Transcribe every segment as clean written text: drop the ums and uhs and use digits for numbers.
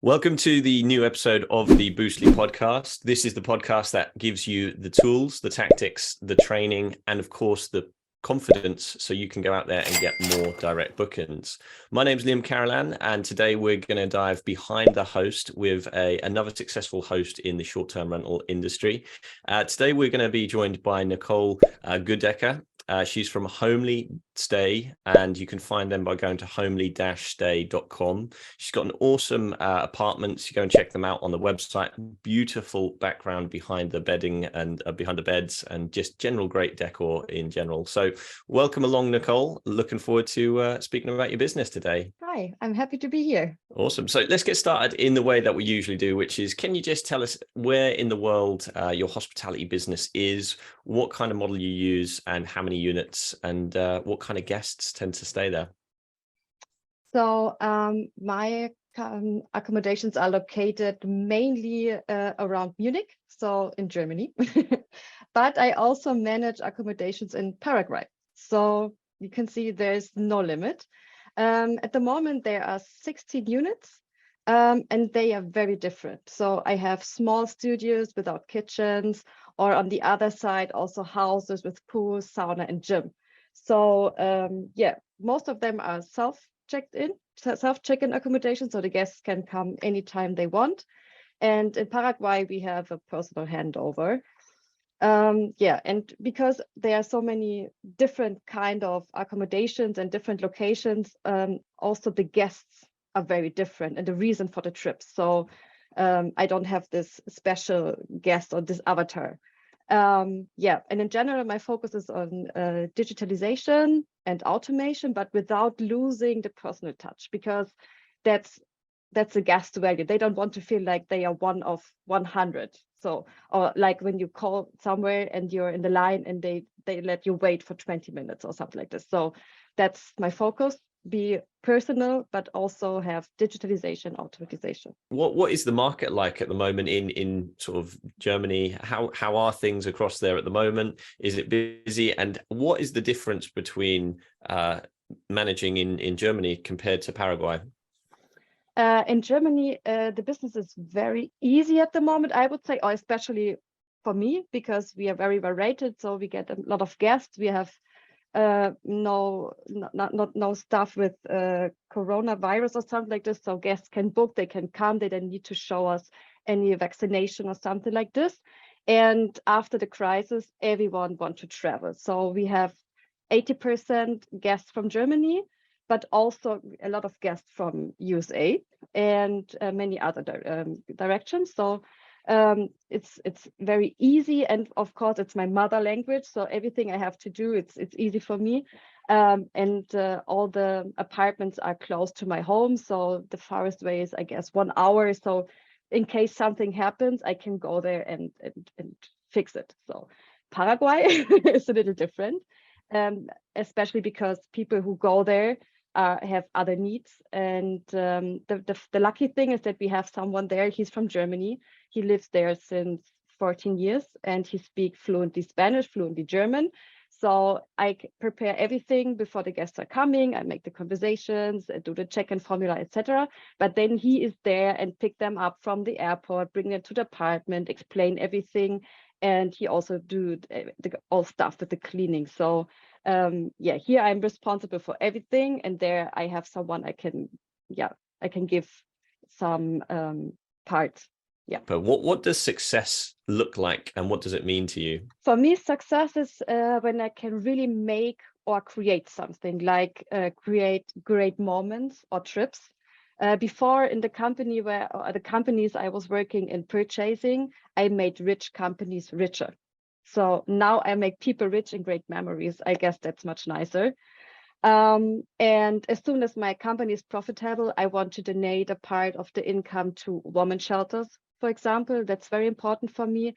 Welcome to the new episode of the Boostly podcast. This is the podcast that gives you the tools, the tactics, the training, and of course, the confidence so you can go out there and get more direct bookings. My name's Liam Carolan, and today we're going to dive behind the host with another successful host in the short-term rental industry. Today, we're going to be joined by Nicole Gödecke. She's from Homely Stay, and you can find them by going to homely-stay.com. She's got an awesome apartment. You go and check them out on the website. Beautiful background behind the bedding and behind the beds, and just general great decor in general. So welcome along, Nicole. Looking forward to speaking about your business today. Hi, I'm happy to be here. Awesome. So let's get started in the way that we usually do, which is, can you just tell us where in the world your hospitality business is, what kind of model you use, and how many units, and what kind of guests tend to stay there? So my accommodations are located mainly around Munich, so in Germany. But I also manage accommodations in Paraguay. So you can see there's no limit. At the moment, there are 16 units, and they are very different. So I have small studios without kitchens, or on the other side, also houses with pool, sauna, and gym. So yeah, most of them are self-check-in accommodation, so the guests can come anytime they want. And in Paraguay, we have a personal handover. Yeah, and because there are so many different kind of accommodations and different locations, also the guests are very different and the reason for the trips. So I don't have this special guest or this avatar. Yeah, and in general, my focus is on digitalization and automation, but without losing the personal touch, because that's a guest value. They don't want to feel like they are one of 100. So, or like when you call somewhere and you're in the line and they let you wait for 20 minutes or something like this. So that's my focus, be personal, but also have digitalization, automatization. What is the market like at the moment in sort of Germany? How are things across there at the moment? Is it busy? And what is the difference between managing in Germany compared to Paraguay? In Germany, the business is very easy at the moment, I would say, or especially for me, because we are very well rated. So we get a lot of guests. We have no stuff with coronavirus or something like this. So guests can book, they can come, they don't need to show us any vaccination or something like this. And after the crisis, everyone wants to travel. So we have 80% guests from Germany, but also a lot of guests from USA and many other directions. So it's very easy, and of course it's my mother language, so everything I have to do, it's easy for me. And all the apartments are close to my home, so the farthest way is, I guess, 1 hour. So in case something happens, I can go there and fix it. So Paraguay is a little different, especially because people who go there have other needs. And the lucky thing is that we have someone there. He's from Germany. He lives there since 14 years, and he speaks fluently Spanish, fluently German. So I prepare everything before the guests are coming. I make the conversations, do the check-in formula, etc. But then he is there and pick them up from the airport, bring them to the apartment, explain everything. And he also do all stuff with the cleaning. So yeah, here I'm responsible for everything, and there I have someone I can give some parts. Yeah. But what does success look like, and what does it mean to you? For me, success is when I can really make or create something, like create great moments or trips. Before, in the company the companies I was working in purchasing, I made rich companies richer. So now I make people rich in great memories. I guess that's much nicer. And as soon as my company is profitable, I want to donate a part of the income to women's shelters, for example. That's very important for me.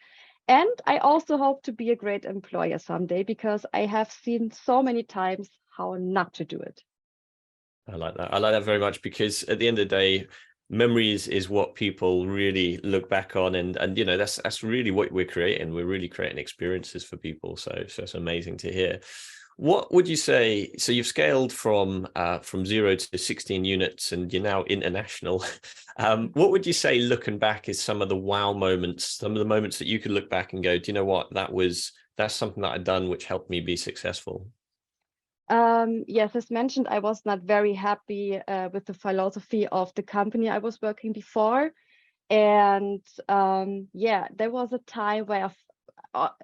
And I also hope to be a great employer someday, because I have seen so many times how not to do it. I like that. I like that very much, because at the end of the day, memories is what people really look back on, and you know, that's really what we're creating. We're really creating experiences for people. So it's amazing to hear. What would you say? So you've scaled from 0 to 16 units, and you're now international. What would you say, looking back, is some of the wow moments, some of the moments that you could look back and go, do you know what, that's something that I've done which helped me be successful? Yes, as mentioned, I was not very happy with the philosophy of the company I was working before. And yeah, there was a time where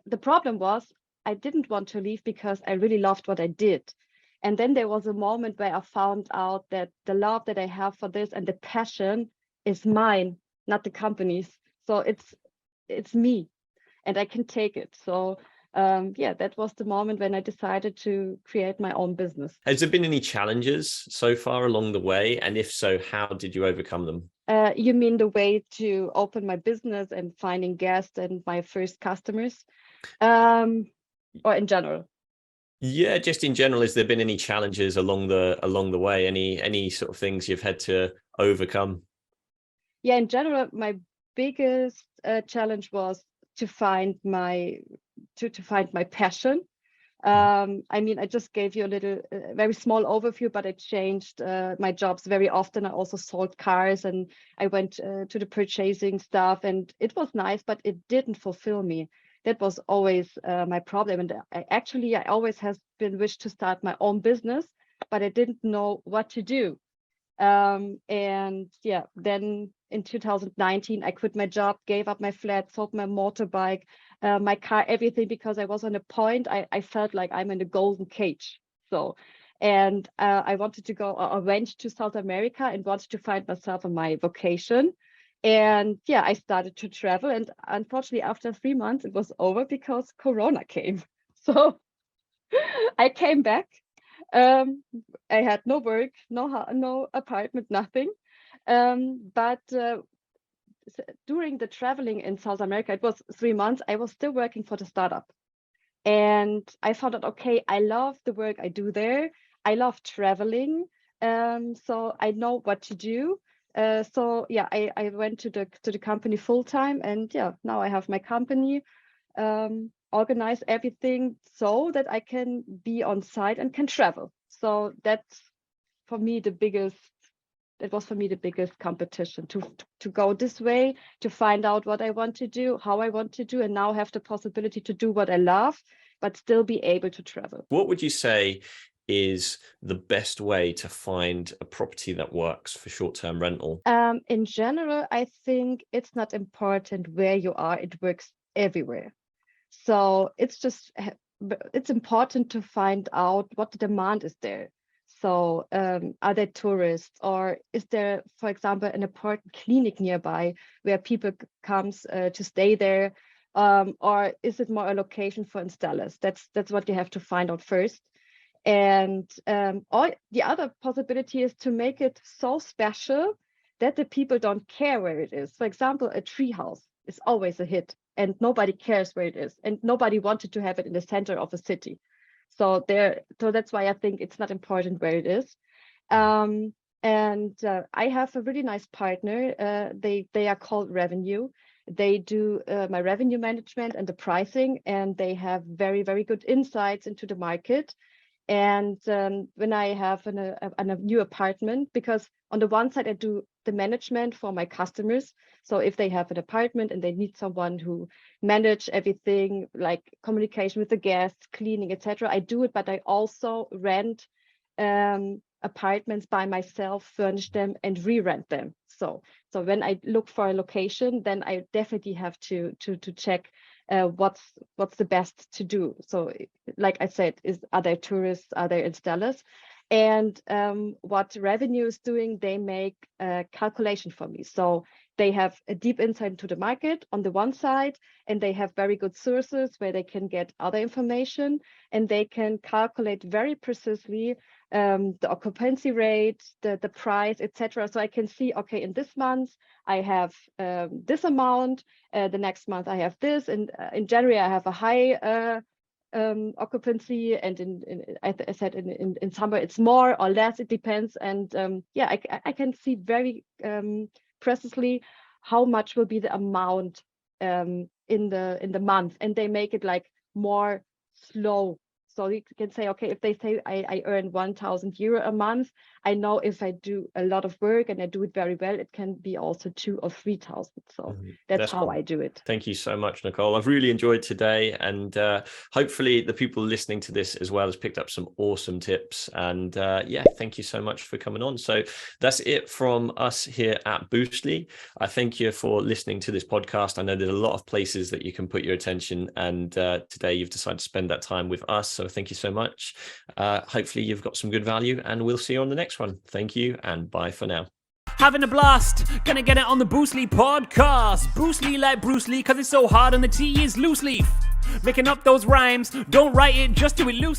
the problem was I didn't want to leave because I really loved what I did. And then there was a moment where I found out that the love that I have for this and the passion is mine, not the company's. So it's me, and I can take it. So yeah, that was the moment when I decided to create my own business. Has there been any challenges so far along the way? And if so, how did you overcome them? You mean the way to open my business and finding guests and my first customers, or in general? Yeah, just in general, has there been any challenges along the way? Any sort of things you've had to overcome? Yeah, in general, my biggest challenge was to find my to find my passion. I mean, I just gave you a little, very small overview, but I changed my jobs very often. I also sold cars, and I went to the purchasing stuff, and it was nice, but it didn't fulfill me. That was always my problem. And I always has been wished to start my own business, but I didn't know what to do. And yeah, then in 2019, I quit my job, gave up my flat, sold my motorbike, my car, everything, because I was on a point. I felt like I'm in a golden cage. So, and I wanted to go, I went to South America and wanted to find myself in my vocation. And yeah, I started to travel. And unfortunately, after 3 months, it was over because Corona came. So I came back. um, I had no work, no apartment, nothing. But during the traveling in South America, it was 3 months, I was still working for the startup. And I found out, okay, I love the work I do there. I love traveling. So I know what to do. So yeah, I went to the company full time, and yeah, now I have my company, organize everything so that I can be on site and can travel. So that's for me the biggest, that was for me the biggest competition, to go this way, to find out what I want to do, how I want to do, and now have the possibility to do what I love, but still be able to travel. What would you say is the best way to find a property that works for short-term rental? In general, I think it's not important where you are, it works everywhere. So it's important to find out what the demand is there. So are there tourists, or is there, for example, an important clinic nearby where people comes to stay there, or is it more a location for installers? That's what you have to find out first. And or the other possibility is to make it so special that the people don't care where it is. For example, a treehouse is always a hit, and nobody cares where it is, and nobody wanted to have it in the center of a city. So that's why I think it's not important where it is. And I have a really nice partner. They are called Revenue. They do my revenue management and the pricing, and they have very, very good insights into the market. And when I have a new apartment, because on the one side I do the management for my customers. So if they have an apartment and they need someone who manage everything, like communication with the guests, cleaning, etc., I do it. But I also rent apartments by myself, furnish them, and re-rent them. So when I look for a location, then I definitely have to check what's the best to do. So like I said, are there tourists, are there installers? And what Revenue is doing, they make a calculation for me. So they have a deep insight into the market on the one side, and they have very good sources where they can get other information, and they can calculate very precisely the occupancy rate, the price, etc. So I can see, okay, in this month I have this amount, the next month I have this, and in January I have a high occupancy, and I said in summer it's more or less, it depends. And yeah, I can see very precisely how much will be the amount in the month, and they make it like more slow. So you can say, okay, if they say I earn 1,000 euro a month, I know if I do a lot of work and I do it very well, it can be also 2,000 or 3,000. So that's how I do it. Thank you so much, Nicole. I've really enjoyed today, and hopefully the people listening to this as well has picked up some awesome tips. And yeah, thank you so much for coming on. So that's it from us here at Boostly. I thank you for listening to this podcast. I know there's a lot of places that you can put your attention, and today you've decided to spend that time with us. So thank you so much. Hopefully you've got some good value, and we'll see you on the next one. Thank you, and bye for now. Having a blast, gonna get it on the Boostly podcast. Boostly like Bruce Lee, cause it's so hard and the T is loose leaf. Making up those rhymes, don't write it, just do it loose.